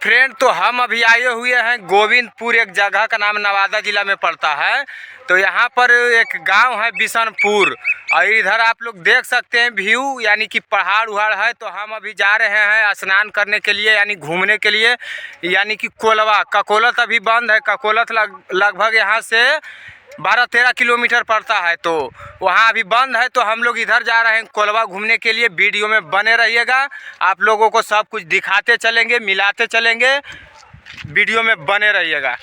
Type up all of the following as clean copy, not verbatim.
Friend, तो हम अभी आए हुए हैं गोविंदपुर, एक जगह का नाम नवादा जिला में पड़ता है। तो यहाँ पर एक गांव है बिशनपुर, और इधर आप लोग देख सकते हैं व्यू, यानी कि पहाड़ उहाड़ है। तो हम अभी जा रहे हैं स्नान करने के लिए, यानी घूमने के लिए, यानी कि कोलवा। ककोलत अभी बंद है। ककोलत लगभग यहाँ से 12-13 किलोमीटर पड़ता है, तो वहाँ अभी बंद है। तो हम लोग इधर जा रहे हैं कोलवा घूमने के लिए। वीडियो में बने रहिएगा, आप लोगों को सब कुछ दिखाते चलेंगे, मिलाते चलेंगे, वीडियो में बने रहिएगा।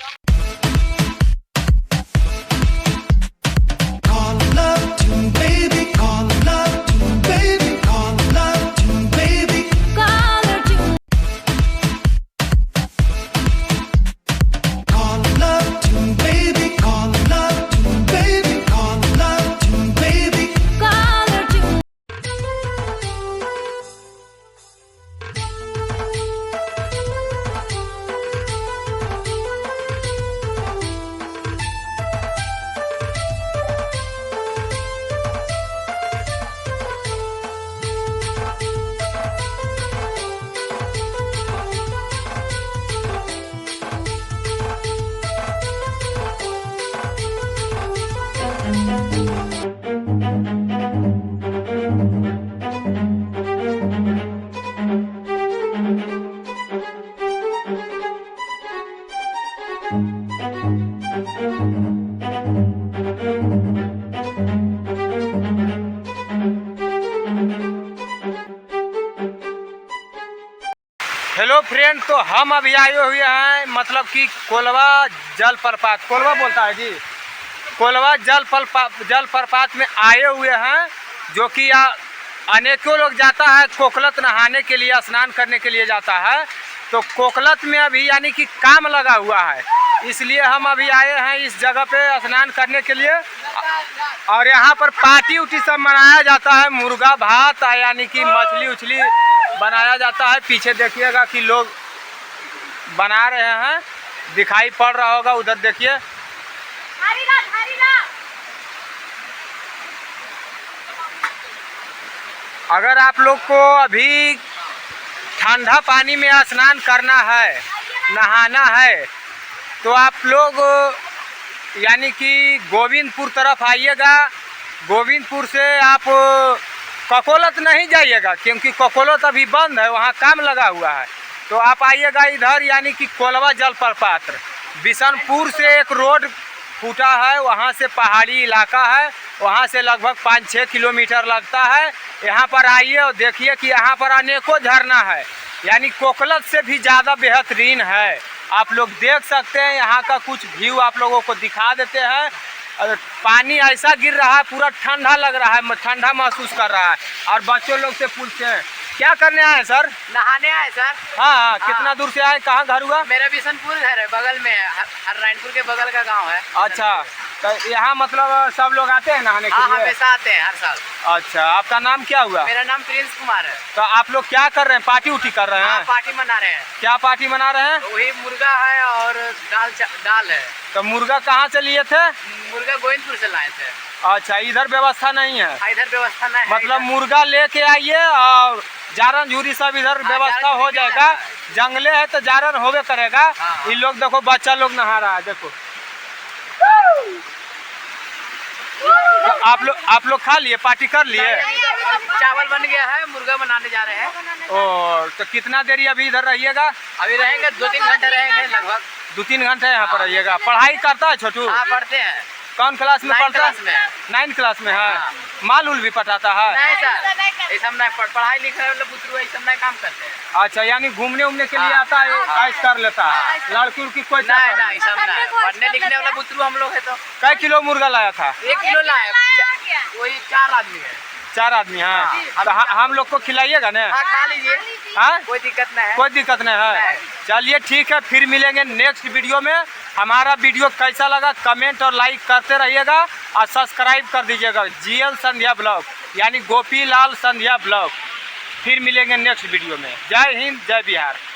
हेलो फ्रेंड, तो हम अभी आए हुए हैं मतलब कि कोलवा जलप्रपात, कोलवा बोलता है जी, कोलवा जलप्रपात में आए हुए हैं, जो कि अनेकों लोग जाता है कोकलत नहाने के लिए, स्नान करने के लिए जाता है। तो कोकलत में अभी यानी कि काम लगा हुआ है, इसलिए हम अभी आए हैं इस जगह पे स्नान करने के लिए। और यहाँ पर पार्टी उटी सब मनाया जाता है, मुर्गा भात यानी कि मछली उछली बनाया जाता है। पीछे देखिएगा कि लोग बना रहे हैं, दिखाई पड़ रहा होगा, उधर देखिए। अगर आप लोग को अभी ठंडा पानी में स्नान करना है, नहाना है, तो आप लोग यानी कि गोविंदपुर तरफ आइएगा। गोविंदपुर से आप ककोलत नहीं जाइएगा, क्योंकि ककोलत अभी बंद है, वहाँ काम लगा हुआ है। तो आप आइएगा इधर, यानी कि कोलवा जलप्रपात। बिशनपुर से एक रोड फूटा है, वहाँ से पहाड़ी इलाका है, वहाँ से लगभग 5-6 किलोमीटर लगता है। यहाँ पर आइए और देखिए कि यहाँ पर अनेकों झरना है, यानी कोकलत से भी ज़्यादा बेहतरीन है। आप लोग देख सकते हैं, यहाँ का कुछ व्यू आप लोगों को दिखा देते हैं। पानी ऐसा गिर रहा है, पूरा ठंडा लग रहा है, ठंडा महसूस कर रहा है। और बच्चों लोग से पूछते हैं क्या करने आए सर? नहाने आए सर। हाँ, कितना दूर से आए, कहाँ घर हुआ? मेरा बिशनपुर घर है, बगल में है, हरनारायणपुर के बगल का गांव है। अच्छा, तो यहाँ मतलब सब लोग आते हैं नहाने के लिए? हमेशा आते हैं, हर साल। अच्छा, आपका नाम क्या हुआ? मेरा नाम प्रिंस कुमार है। तो आप लोग क्या कर रहे हैं, पार्टी उठी कर रहे हैं? पार्टी मना रहे हैं। क्या पार्टी मना रहे हैं? वही मुर्गा है और दाल है। तो मुर्गा कहाँ से लिए थे? मुर्गा गोविंदपुर से लाए थे। अच्छा, इधर व्यवस्था नहीं है? इधर व्यवस्था नहीं है। मतलब मुर्गा लेके आइए और जारन झूरी सब इधर व्यवस्था हो जाएगा। जंगले है तो जारन होवे करेगा। इन लोग देखो, बच्चा लोग नहा रहा है, देखो। तो आप लोग खा लिए, पार्टी कर लिए? चावल बन गया है, मुर्गा बनाने जा रहे हैं। और तो कितना देरी अभी इधर रहिएगा? अभी रहेंगे 2-3 घंटे रहेंगे लगभग। 2-3 घंटे यहाँ पर रहिएगा। पढ़ाई करता है छोटू? हाँ, पढ़ते हैं। कौन क्लास में पढ़ता है? 9th क्लास में है। माल उल भी पटाता है? नहीं सर, ये सब नहीं, पढ़ाई लिखाई वाला बुतरू, ये सब नहीं काम करते हैं। अच्छा, यानी घूमने उमने के लिए आता है, ऐश कर लेता है। लड़की उड़की कोई नहीं, सब नहीं। पढ़ने लिखने वाला बुतरू हम लोग है। तो कै किलो मुर्गा लाया था? 1 किलो लाए, वही 4 आदमी है। 4 आदमी हैं। तो हम लोग को खिलाइएगा ना? हाँ, खा लीजिए। हाँ, कोई दिक्कत नहीं है। कोई दिक्कत नहीं है। चलिए ठीक है, फिर मिलेंगे नेक्स्ट वीडियो में। हमारा वीडियो कैसा लगा कमेंट और लाइक करते रहिएगा, और सब्सक्राइब कर दीजिएगा GL संध्या ब्लॉग, यानी गोपीलाल संध्या ब्लॉग। फिर मिलेंगे नेक्स्ट वीडियो में। जय हिंद, जय बिहार।